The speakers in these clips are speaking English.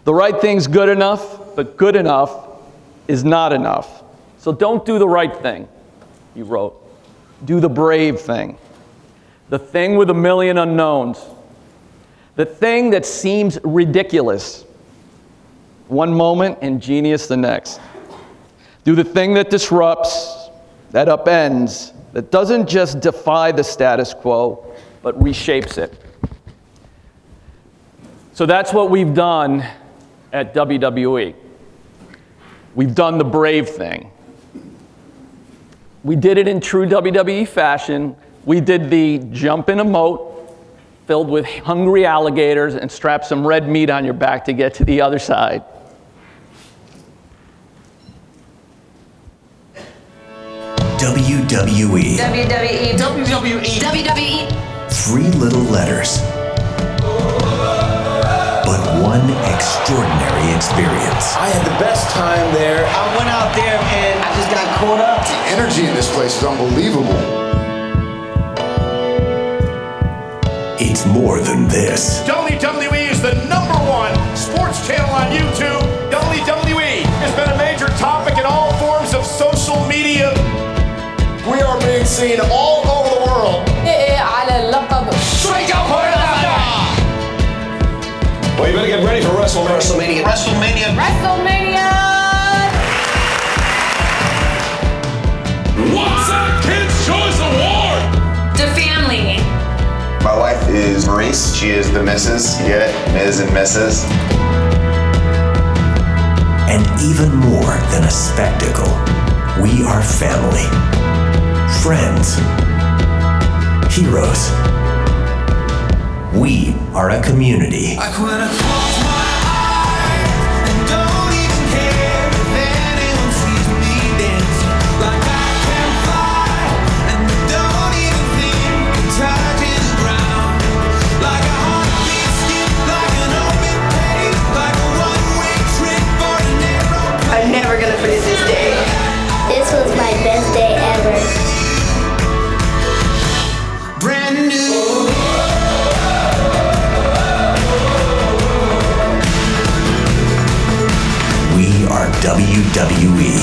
The right thing's good enough, but good enough is not enough. So don't do the right thing, he wrote. Do the brave thing. The thing with a million unknowns. The thing that seems ridiculous one moment and genius the next. Do the thing that disrupts, that upends, that doesn't just defy the status quo, but reshapes it. So that's what we've done at WWE. We've done the brave thing. We did it in true WWE fashion. We did the jump in a moat filled with hungry alligators and strap some red meat on your back to get to the other side. WWE. WWE. WWE. WWE. 3 little letters, but one extraordinary experience. I had the best time there. I went out there and I just got caught up. The energy in this place is unbelievable. It's more than this. WWE is the #1 sports channel on YouTube. WWE has been a major topic in all forms of social media. We are being seen all over the world. Well, you better get ready for WrestleMania. WrestleMania. What's that Kids' Choice Award? The family. My wife is Maurice. She is the Mrs. You get it? Ms. and Mrs. And even more than a spectacle, we are family, friends, heroes. We are a community. I wanna close my eyes and don't even care if anyone sees me dance. Like I can fly and don't even think of touching the ground. Like a heartbeat skip, like an open page, like a one-way trip for an aeroplane. I'm never gonna forget this day. This was my best day ever. Brand new. We are WWE.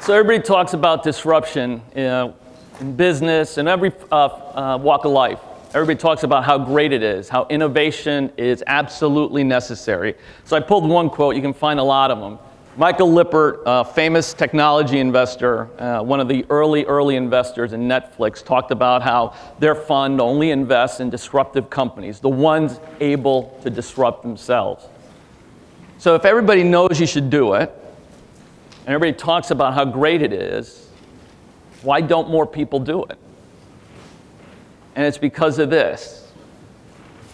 So everybody talks about disruption in business and every walk of life. Everybody talks about how great it is, how innovation is absolutely necessary. So I pulled one quote. You can find a lot of them. Michael Lippert, a famous technology investor, one of the early investors in Netflix, talked about how their fund only invests in disruptive companies, the ones able to disrupt themselves. So if everybody knows you should do it, and everybody talks about how great it is, why don't more people do it? And it's because of this.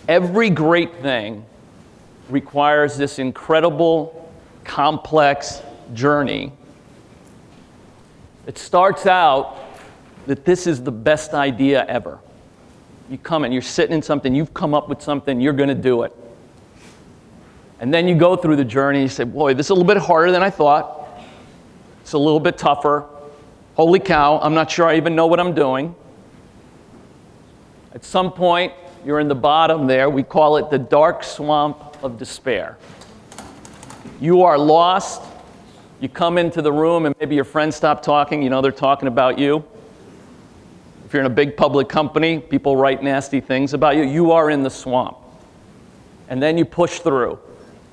Every great thing requires this incredible, complex journey. It starts out that this is the best idea ever. You come and you're sitting in something, you've come up with something, you're going to do it. And then you go through the journey, you say, boy, this is a little bit harder than I thought. It's a little bit tougher. Holy cow, I'm not sure I even know what I'm doing. At some point, you're in the bottom there. We call it the dark swamp of despair. You are lost. You come into the room and maybe your friends stop talking. You know they're talking about you. If you're in a big public company, people write nasty things about you. You are in the swamp. And then you push through.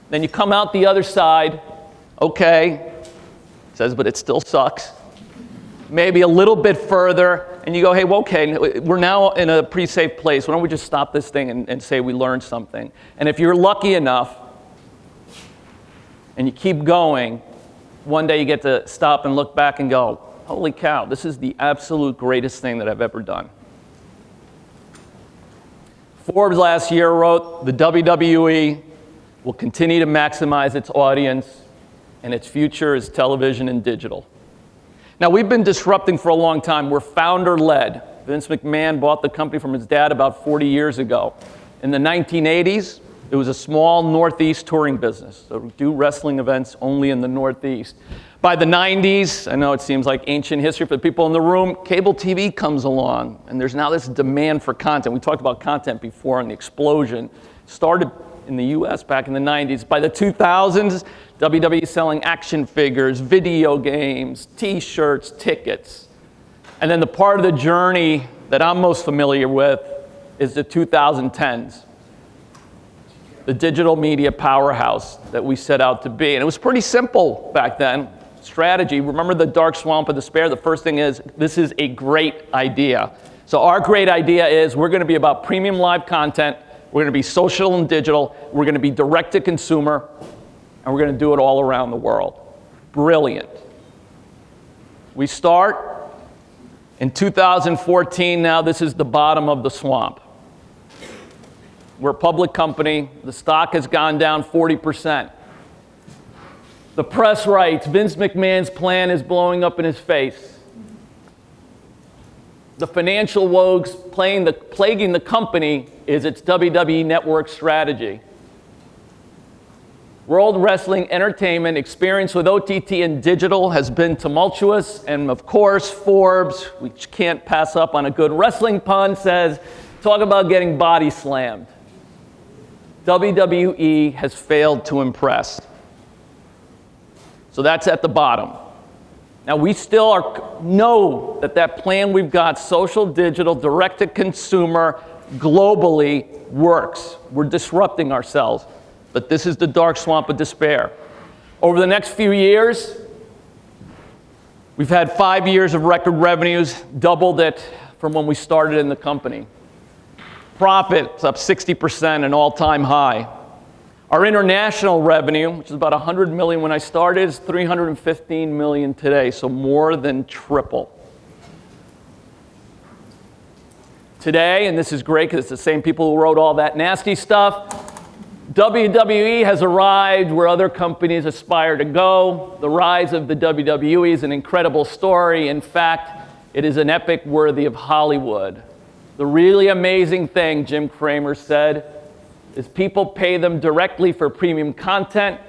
Then you come out the other side. Okay. It says, but it still sucks. Maybe a little bit further. And you go, hey, well, okay, we're now in a pretty safe place. Why don't we just stop this thing and say we learned something? And if you're lucky enough and you keep going, one day you get to stop and look back and go, holy cow, this is the absolute greatest thing that I've ever done. Forbes last year wrote, the WWE will continue to maximize its audience, and its future is television and digital. Now, we've been disrupting for a long time. We're founder-led. Vince McMahon bought the company from his dad about 40 years ago. In the 1980s, It was a small Northeast touring business, so do wrestling events only in the Northeast. By the 90s, I know it seems like ancient history for the people in the room, cable TV comes along, and there's now this demand for content. We talked about content before, and the explosion started in the US back in the 90s. By the 2000s, WWE selling action figures, video games, t-shirts, tickets. And then the part of the journey that I'm most familiar with is the 2010s. The digital media powerhouse that we set out to be. And it was pretty simple back then. Strategy. Remember the dark swamp of despair? The first thing is, this is a great idea. So our great idea is we're going to be about premium live content. We're going to be social and digital. We're going to be direct to consumer. And we're going to do it all around the world. Brilliant. We start in 2014. Now this is the bottom of the swamp. We're a public company. The stock has gone down 40%. The press writes, Vince McMahon's plan is blowing up in his face. The financial woes plaguing the company is its WWE Network strategy. World Wrestling Entertainment experience with OTT and digital has been tumultuous, and of course, Forbes, which can't pass up on a good wrestling pun, says, talk about getting body slammed. WWE has failed to impress. So that's at the bottom. Now we still know that plan we've got, social, digital, direct to consumer, globally, works. We're disrupting ourselves. But this is the dark swamp of despair. Over the next few years, we've had 5 years of record revenues, doubled it from when we started in the company. Profit's up 60%, an all-time high. Our international revenue, which is about $100 million when I started, is $315 million today, so more than triple. Today, and this is great because it's the same people who wrote all that nasty stuff, WWE has arrived where other companies aspire to go. The rise of the WWE is an incredible story. In fact, it is an epic worthy of Hollywood. The really amazing thing, Jim Cramer said, is people pay them directly for premium content,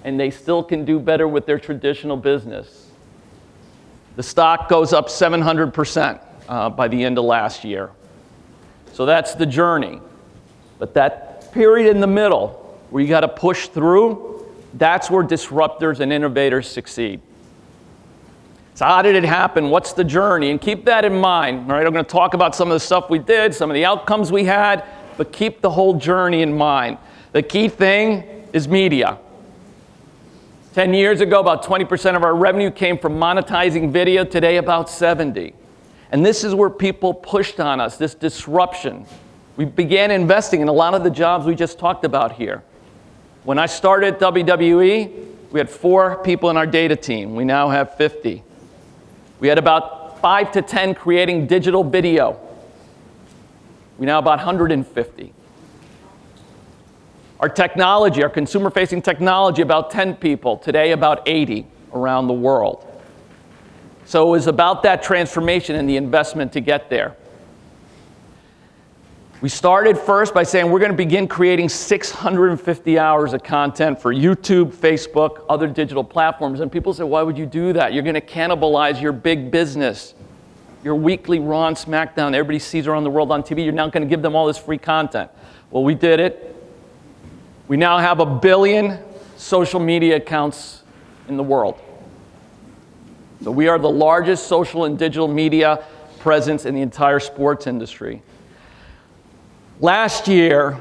and they still can do better with their traditional business. The stock goes up 700% by the end of last year. So that's the journey. But that period in the middle, where you got to push through, that's where disruptors and innovators succeed. So how did it happen? What's the journey? And keep that in mind. All right, I'm going to talk about some of the stuff we did, some of the outcomes we had, but keep the whole journey in mind. The key thing is media. 10 years ago, about 20% of our revenue came from monetizing video. Today, about 70%. And this is where people pushed on us, this disruption. We began investing in a lot of the jobs we just talked about here. When I started WWE, we had 4 people in our data team. We now have 50. We had about 5 to 10 creating digital video. We now have about 150. Our technology, our consumer-facing technology, about 10 people. Today, about 80 around the world. So it was about that transformation and the investment to get there. We started first by saying we're going to begin creating 650 hours of content for YouTube, Facebook, other digital platforms. And people say, why would you do that? You're going to cannibalize your big business. Your weekly Raw and SmackDown, everybody sees around the world on TV. You're not going to give them all this free content. Well, we did it. We now have 1 billion social media accounts in the world. So we are the largest social and digital media presence in the entire sports industry. Last year,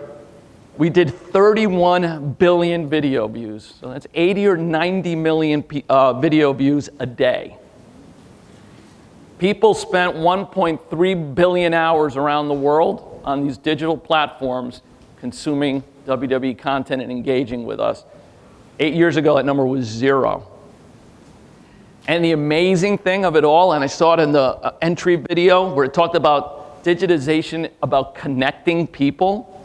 we did 31 billion video views. So that's 80 or 90 million video views a day. People spent 1.3 billion hours around the world on these digital platforms consuming WWE content and engaging with us. 8 years ago, that number was 0. And the amazing thing of it all, and I saw it in the entry video where it talked about digitization, about connecting people,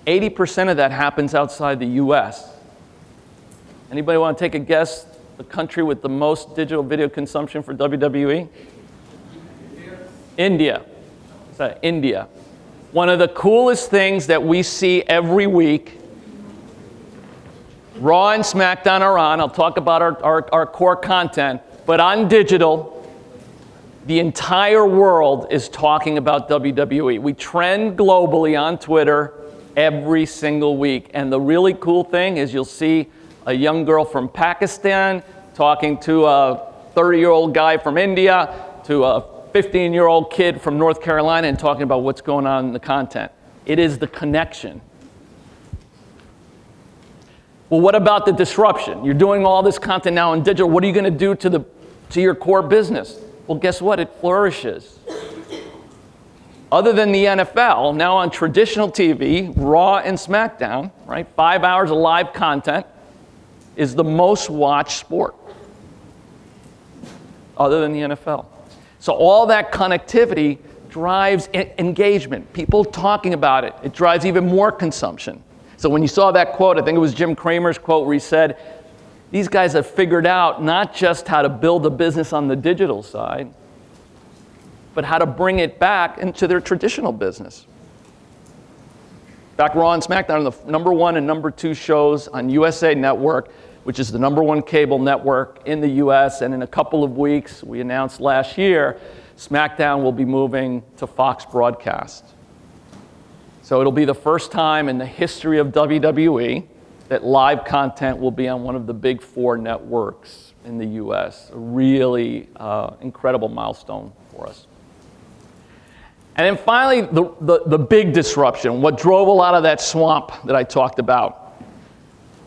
80% of that happens outside the US. Anybody want to take a guess? The country with the most digital video consumption for WWE? India. India. One of the coolest things that we see every week, Raw and SmackDown are on. I'll talk about our core content, but on digital, the entire world is talking about WWE. We trend globally on Twitter every single week. And the really cool thing is you'll see a young girl from Pakistan talking to a 30-year-old guy from India, to a 15-year-old kid from North Carolina, and talking about what's going on in the content. It is the connection. Well, what about the disruption? You're doing all this content now in digital. What are you going to do to your core business? Well, guess what? It flourishes. Other than the NFL, now on traditional TV, Raw and SmackDown, right? 5 hours of live content is the most watched sport, other than the NFL. So all that connectivity drives engagement. People talking about it. It drives even more consumption. So when you saw that quote, I think it was Jim Cramer's quote where he said, these guys have figured out not just how to build a business on the digital side, but how to bring it back into their traditional business. In fact, Raw and SmackDown are the number 1 and number 2 shows on USA Network, which is the number 1 cable network in the US. And in a couple of weeks, we announced last year, SmackDown will be moving to Fox Broadcast. So it'll be the first time in the history of WWE that live content will be on one of the big 4 networks in the US. A really incredible milestone for us. And then finally, the big disruption, what drove a lot of that swamp that I talked about.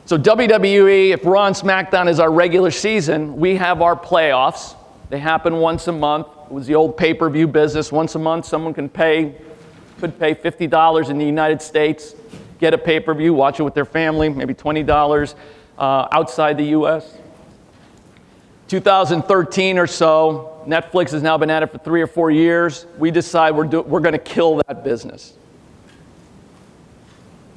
So WWE, if Raw and SmackDown is our regular season, we have our playoffs. They happen once a month. It was the old pay-per-view business. Once a month, someone could pay $50 in the United States, get a pay-per-view, watch it with their family, maybe $20 outside the US. 2013 or so, Netflix has now been at it for 3 or 4 years. We decide we're going to kill that business.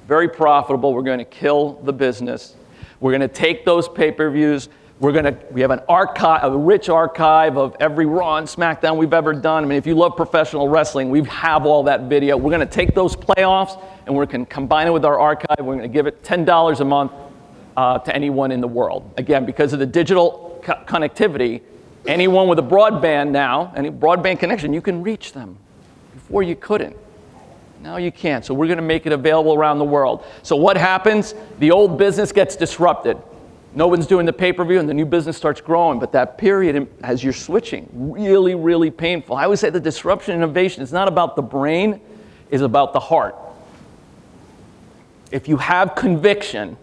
Very profitable. We're going to kill the business. We're going to take those pay-per-views. We have a rich archive of every Raw and SmackDown we've ever done. I mean, if you love professional wrestling, we have all that video. We're going to take those playoffs and we're going to combine it with our archive. We're going to give it $10 a month to anyone in the world. Again, because of the digital connectivity, anyone with a broadband now, any broadband connection, you can reach them. Before you couldn't. Now you can't. So we're going to make it available around the world. So what happens? The old business gets disrupted. No one's doing the pay-per-view and the new business starts growing. But that period, as you're switching, really, really painful. I always say the disruption innovation is not about the brain, it's about the heart. If you have conviction,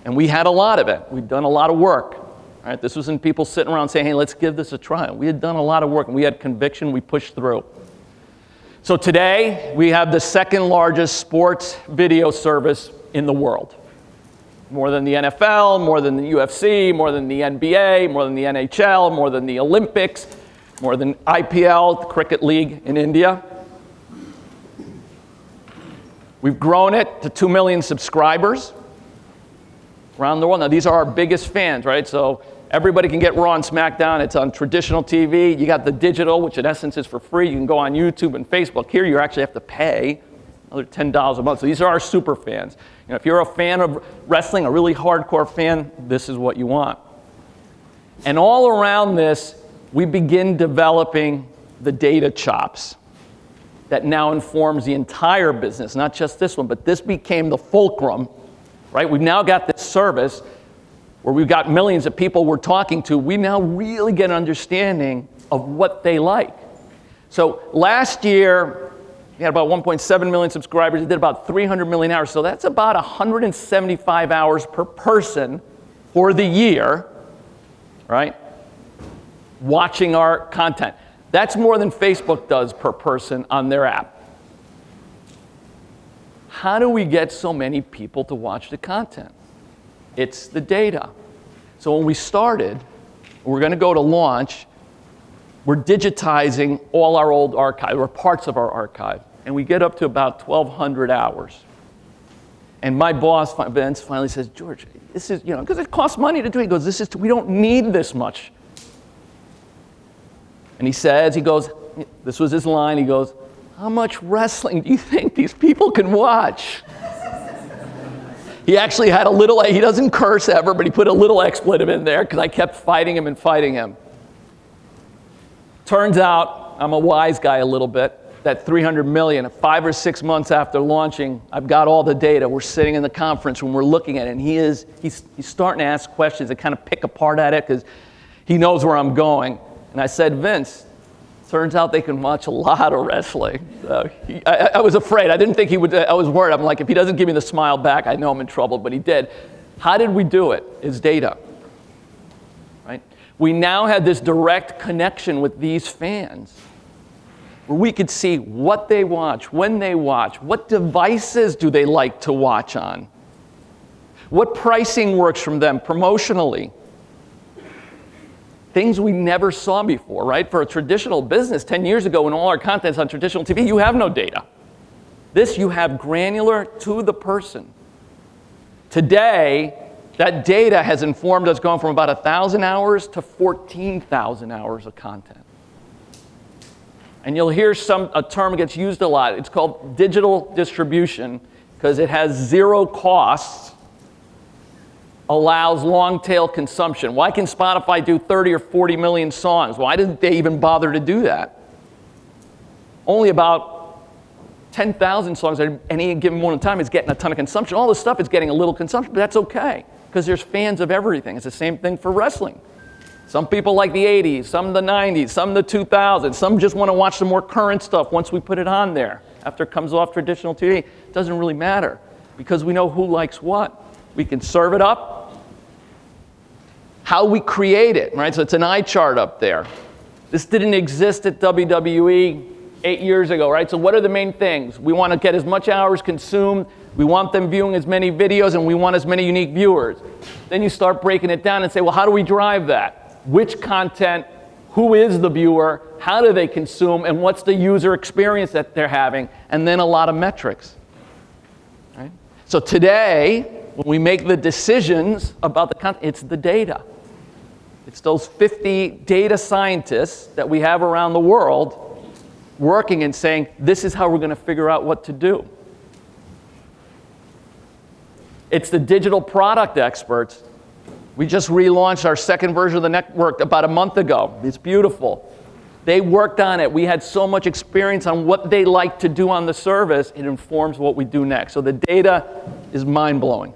and we had a lot of it, we've done a lot of work. Right? This wasn't people sitting around saying, hey, let's give this a try. We had done a lot of work and we had conviction, we pushed through. So today, we have the second largest sports video service in the world. More than the NFL, more than the UFC, more than the NBA, more than the NHL, more than the Olympics, more than IPL, the cricket league in India. We've grown it to 2 million subscribers around the world. Now, these are our biggest fans, right? So everybody can get Raw and SmackDown. It's on traditional TV. You got the digital, which in essence is for free. You can go on YouTube and Facebook. Here, you actually have to pay another $10 a month. So these are our super fans. You know, if you're a fan of wrestling, a really hardcore fan, this is what you want. And all around this, we begin developing the data chops that now informs the entire business, not just this one, but this became the fulcrum. Right? We've now got this service where we've got millions of people we're talking to. We now really get an understanding of what they like. So last year, we had about 1.7 million subscribers. We did about 300 million hours. So that's about 175 hours per person for the year, right? Watching our content. That's more than Facebook does per person on their app. How do we get so many people to watch the content? It's the data. So when we started, we're going to go to launch, we're digitizing all our old archive, or parts of our archive, and we get up to about 1,200 hours. And my boss, Vince, finally says, George, this is, because it costs money to do it. He goes, we don't need this much. And he goes, this was his line, he goes, how much wrestling do you think these people can watch? He actually had a little, he doesn't curse ever, but he put a little expletive in there because I kept fighting him and fighting him. Turns out, I'm a wise guy a little bit, that 300 million, 5 or 6 months after launching, I've got all the data. We're sitting in the conference room, we're looking at it, and he's starting to ask questions and kind of pick apart at it because he knows where I'm going. And I said, Vince, turns out they can watch a lot of wrestling. I was afraid. I didn't think he would. I was worried. I'm like, if he doesn't give me the smile back, I know I'm in trouble, but he did. How did we do it? It's data. Right? We now had this direct connection with these fans where we could see what they watch, when they watch, what devices do they like to watch on, what pricing works from them promotionally. Things we never saw before, right? For a traditional business, 10 years ago when all our content's on traditional TV, you have no data. This you have granular to the person. Today, that data has informed us going from about 1,000 hours to 14,000 hours of content. And you'll hear a term gets used a lot. It's called digital distribution because it has zero costs, allows long-tail consumption. Why can Spotify do 30 or 40 million songs? Why didn't they even bother to do that? Only about 10,000 songs at any given moment in time is getting a ton of consumption. All this stuff is getting a little consumption, but that's okay because there's fans of everything. It's the same thing for wrestling. Some people like the 80s, some the 90s, some the 2000s. Some just want to watch the more current stuff once we put it on there. After it comes off traditional TV, it doesn't really matter because we know who likes what. We can serve it up. How we create it, right? So it's an eye chart up there. This didn't exist at WWE 8 years ago, right? So what are the main things? We want to get as much hours consumed, we want them viewing as many videos, and we want as many unique viewers. Then you start breaking it down and say, well, how do we drive that? Which content, who is the viewer, how do they consume, and what's the user experience that they're having? And then a lot of metrics, right? So today, when we make the decisions about the content, it's the data. It's those 50 data scientists that we have around the world working and saying, this is how we're going to figure out what to do. It's the digital product experts. We just relaunched our second version of the network about a month ago. It's beautiful. They worked on it. We had so much experience on what they like to do on the service, it informs what we do next. So the data is mind-blowing.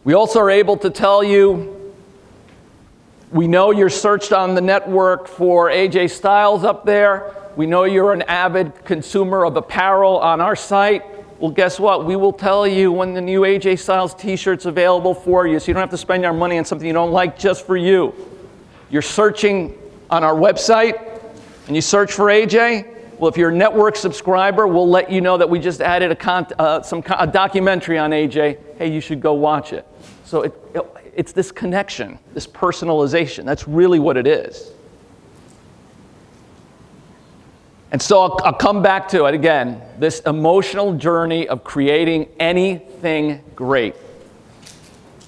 We also are able to tell you, we know you're searched on the network for AJ Styles up there. We know you're an avid consumer of apparel on our site. Well, guess what? We will tell you when the new AJ Styles t-shirt's available for you, so you don't have to spend your money on something you don't like just for you. You're searching on our website, and you search for AJ. Well, if you're a network subscriber, we'll let you know that we just added a documentary on AJ. Hey, you should go watch it. So it's this connection, this personalization. That's really what it is. And so I'll come back to it again, this emotional journey of creating anything great.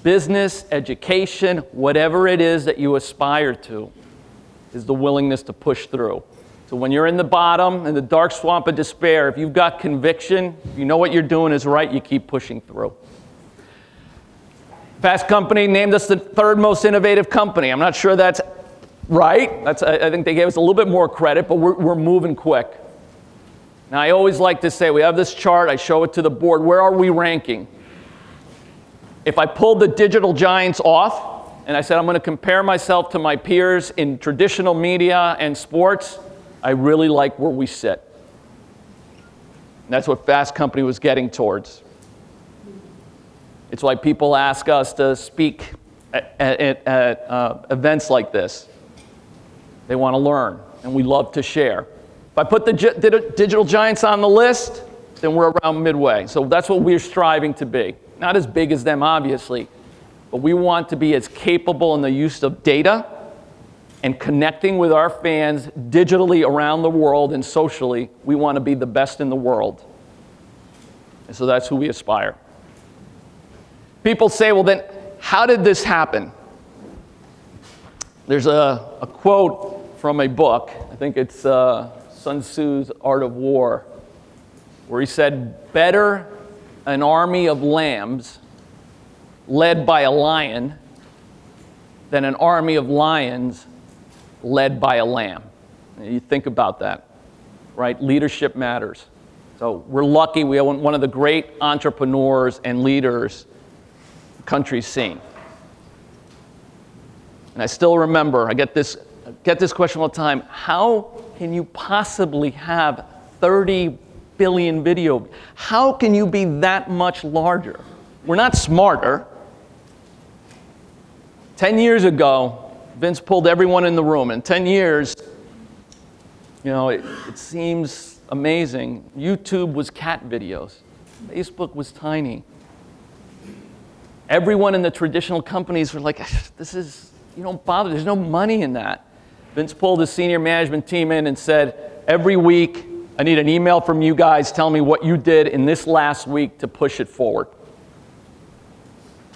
Business, education, whatever it is that you aspire to, is the willingness to push through. So when you're in the bottom, in the dark swamp of despair, if you've got conviction, if you know what you're doing is right, you keep pushing through. Fast Company named us the third most innovative company. I'm not sure that's right. I think they gave us a little bit more credit, but we're moving quick. Now, I always like to say, we have this chart, I show it to the board. Where are we ranking? If I pulled the digital giants off, and I said I'm going to compare myself to my peers in traditional media and sports, I really like where we sit. And that's what Fast Company was getting towards. It's why people ask us to speak at events like this. They want to learn, and we love to share. If I put the digital giants on the list, then we're around midway. So that's what we're striving to be. Not as big as them, obviously, but we want to be as capable in the use of data and connecting with our fans digitally around the world and socially. We want to be the best in the world. And so that's who we aspire. People say, well, then, how did this happen? There's a quote from a book. I think it's Sun Tzu's Art of War, where he said, better an army of lambs led by a lion than an army of lions led by a lamb. And you think about that, right? Leadership matters. So we're lucky we have one of the great entrepreneurs and leaders the country's seen. And I still remember, I get this question all the time, how can you possibly have 30 billion video? How can you be that much larger? We're not smarter. 10 years ago, Vince pulled everyone in the room. In 10 years, it seems amazing. YouTube was cat videos. Facebook was tiny. Everyone in the traditional companies were like, you don't bother, there's no money in that. Vince pulled his senior management team in and said, every week, I need an email from you guys telling me what you did in this last week to push it forward.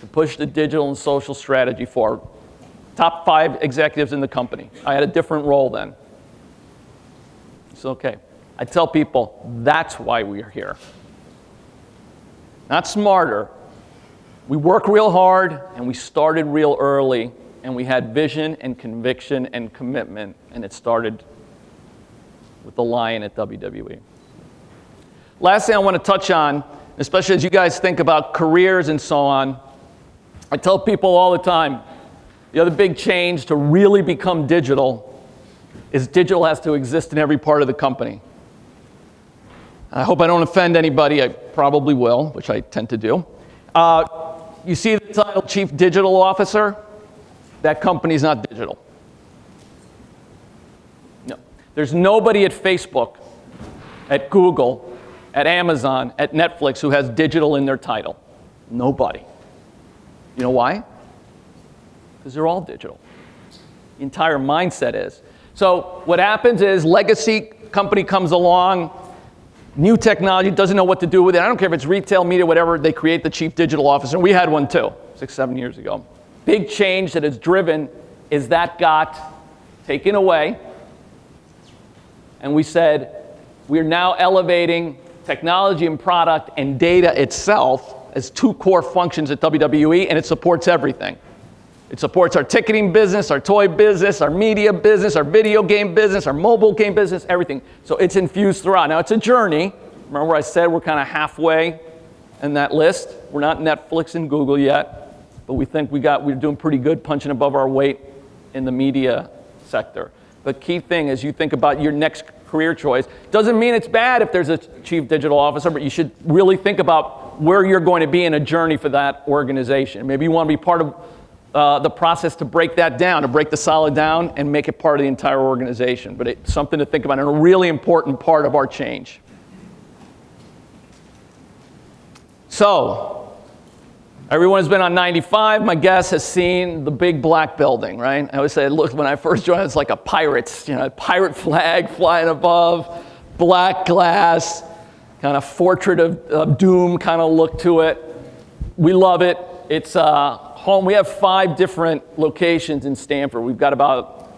To push the digital and social strategy forward. Top 5 executives in the company. I had a different role then. It's okay. I tell people, that's why we're here. Not smarter. We work real hard, and we started real early, and we had vision and conviction and commitment, and it started with the lion at WWE. Last thing I want to touch on, especially as you guys think about careers and so on, I tell people all the time, the other big change to really become digital is digital has to exist in every part of the company. I hope I don't offend anybody. I probably will, which I tend to do. You see the title Chief Digital Officer? That company's not digital. No. There's nobody at Facebook, at Google, at Amazon, at Netflix who has digital in their title. Nobody. You know why? Because they're all digital. The entire mindset is. So what happens is legacy company comes along, new technology, doesn't know what to do with it. I don't care if it's retail, media, whatever, they create the chief digital officer. And we had one too, 6-7 years ago. Big change that is driven is that got taken away. And we said, we're now elevating technology and product and data itself as 2 core functions at WWE, and it supports everything. It supports our ticketing business, our toy business, our media business, our video game business, our mobile game business, everything. So it's infused throughout. Now, it's a journey. Remember I said we're kind of halfway in that list. We're not Netflix and Google yet, but we think we're doing pretty good punching above our weight in the media sector. But key thing is you think about your next career choice. Doesn't mean it's bad if there's a chief digital officer, but you should really think about where you're going to be in a journey for that organization. Maybe you want to be part of the process to break that down, to break the solid down and make it part of the entire organization. But it's something to think about and a really important part of our change. So, everyone has been on 95. My guest has seen the big black building, right? I always say, look, when I first joined, it's like a pirate's, pirate flag flying above, black glass, kind of fortress of doom kind of look to it. We love it. It's home. We have 5 different locations in Stamford. We've got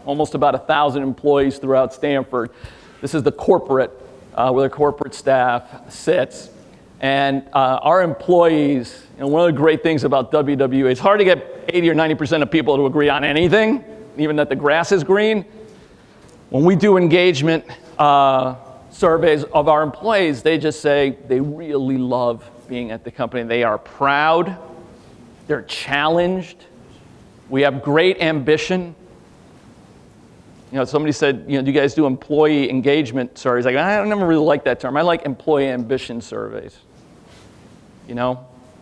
almost about 1,000 employees throughout Stamford. This is the corporate, where the corporate staff sits. And our employees, one of the great things about WWE, it's hard to get 80 or 90% of people to agree on anything, even that the grass is green. When we do engagement surveys of our employees, they just say they really love being at the company. They are proud. They're challenged. We have great ambition. Somebody said, do you guys do employee engagement surveys? Like, I never really like that term. I like employee ambition surveys.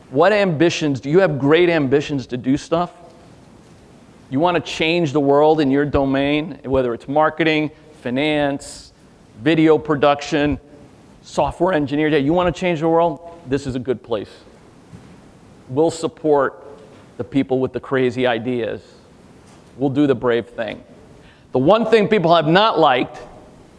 What ambitions? Do you have great ambitions to do stuff? You want to change the world in your domain, whether it's marketing, finance, video production, software engineering. You want to change the world? This is a good place. We'll support the people with the crazy ideas. We'll do the brave thing. The one thing people have not liked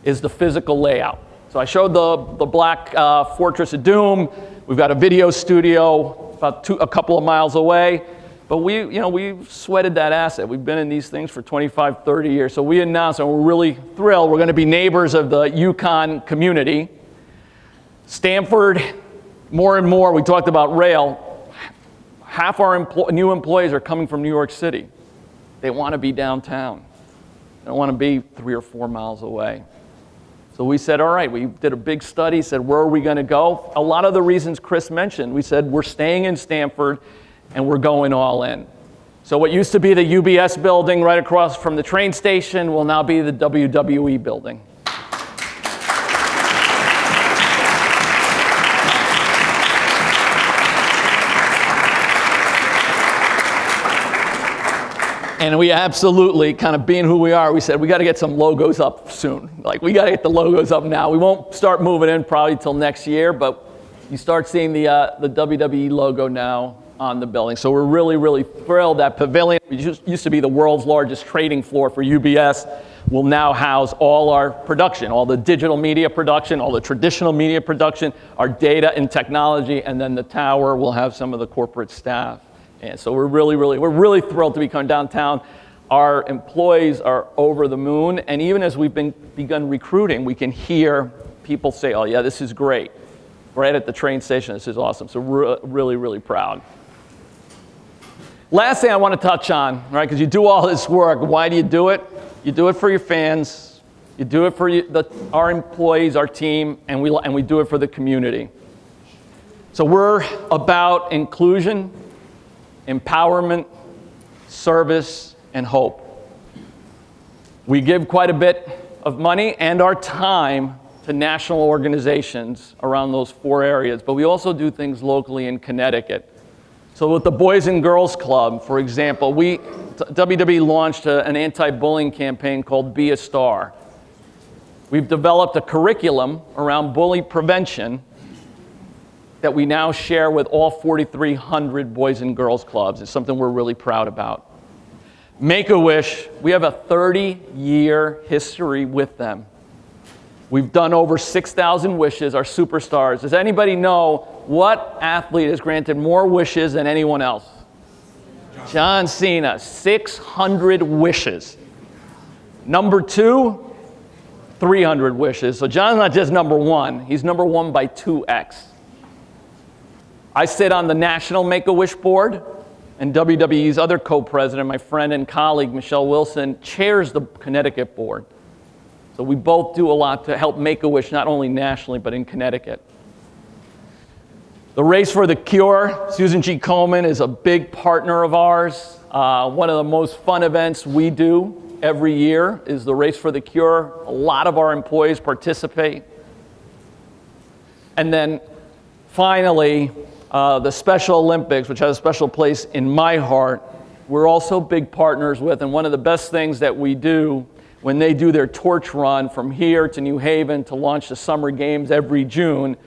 is the physical layout. So I showed the black Fortress of Doom. We've got a video studio about a couple of miles away. But we've sweated that asset. We've been in these things for 25, 30 years. So we announced, and we're really thrilled, we're going to be neighbors of the UConn community. Stamford, more and more, we talked about rail. Half our new employees are coming from New York City. They want to be downtown. They don't want to be 3 or 4 miles away. So we said, all right, we did a big study, said, where are we going to go? A lot of the reasons Chris mentioned, we said, we're staying in Stamford and we're going all in. So what used to be the UBS building right across from the train station will now be the WWE building. And we absolutely, kind of being who we are, we said, we got to get some logos up soon. Like, we got to get the logos up now. We won't start moving in probably till next year, but you start seeing the WWE logo now on the building. So we're really, really thrilled. That pavilion, which used to be the world's largest trading floor for UBS, will now house all our production, all the digital media production, all the traditional media production, our data and technology, and then the tower will have some of the corporate staff. And so we're really thrilled to be coming downtown. Our employees are over the moon, and even as we've begun recruiting, we can hear people say, oh yeah, this is great. Right at the train station, this is awesome. So we're really, really proud. Last thing I want to touch on, right, because you do all this work, why do you do it? You do it for your fans, you do it for our employees, our team, and we do it for the community. So we're about inclusion, empowerment, service, and hope. We give quite a bit of money and our time to national organizations around those 4 areas, but we also do things locally in Connecticut. So with the Boys and Girls Club, for example, WWE launched an anti-bullying campaign called Be a Star. We've developed a curriculum around bully prevention that we now share with all 4,300 Boys and Girls Clubs. It's something we're really proud about. Make-A-Wish, we have a 30-year history with them. We've done over 6,000 wishes, our superstars. Does anybody know what athlete has granted more wishes than anyone else? John Cena, 600 wishes. Number 2, 300 wishes. So John's not just number 1, he's number 1 by 2x. I sit on the National Make-A-Wish Board, and WWE's other co-president, my friend and colleague, Michelle Wilson, chairs the Connecticut board. So we both do a lot to help Make-A-Wish, not only nationally, but in Connecticut. The Race for the Cure, Susan G. Komen is a big partner of ours. One of the most fun events we do every year is the Race for the Cure. A lot of our employees participate. And then finally, the Special Olympics, which has a special place in my heart, we're also big partners with, and one of the best things that we do when they do their torch run from here to New Haven to launch the Summer Games every June,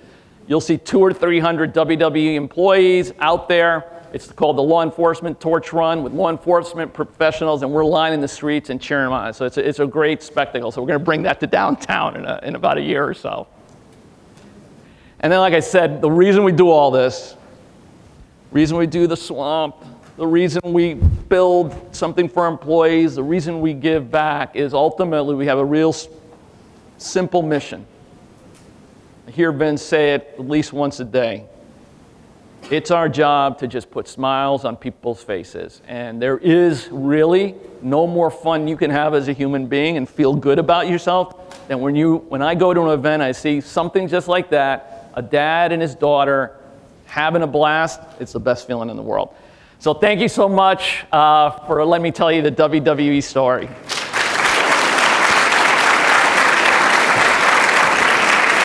you'll see 200 or 300 WWE employees out there. It's called the Law Enforcement Torch Run with law enforcement professionals, and we're lining the streets and cheering them on. So it's a great spectacle. So we're going to bring that to downtown in about a year or so. And then, like I said, the reason we do all this, reason we do the swamp, the reason we build something for our employees, the reason we give back is ultimately we have a real simple mission. I hear Vince say it at least once a day. It's our job to just put smiles on people's faces. And there is really no more fun you can have as a human being and feel good about yourself than when I go to an event, I see something just like that, a dad and his daughter having a blast. It's the best feeling in the world. So thank you so much for letting me tell you the WWE story.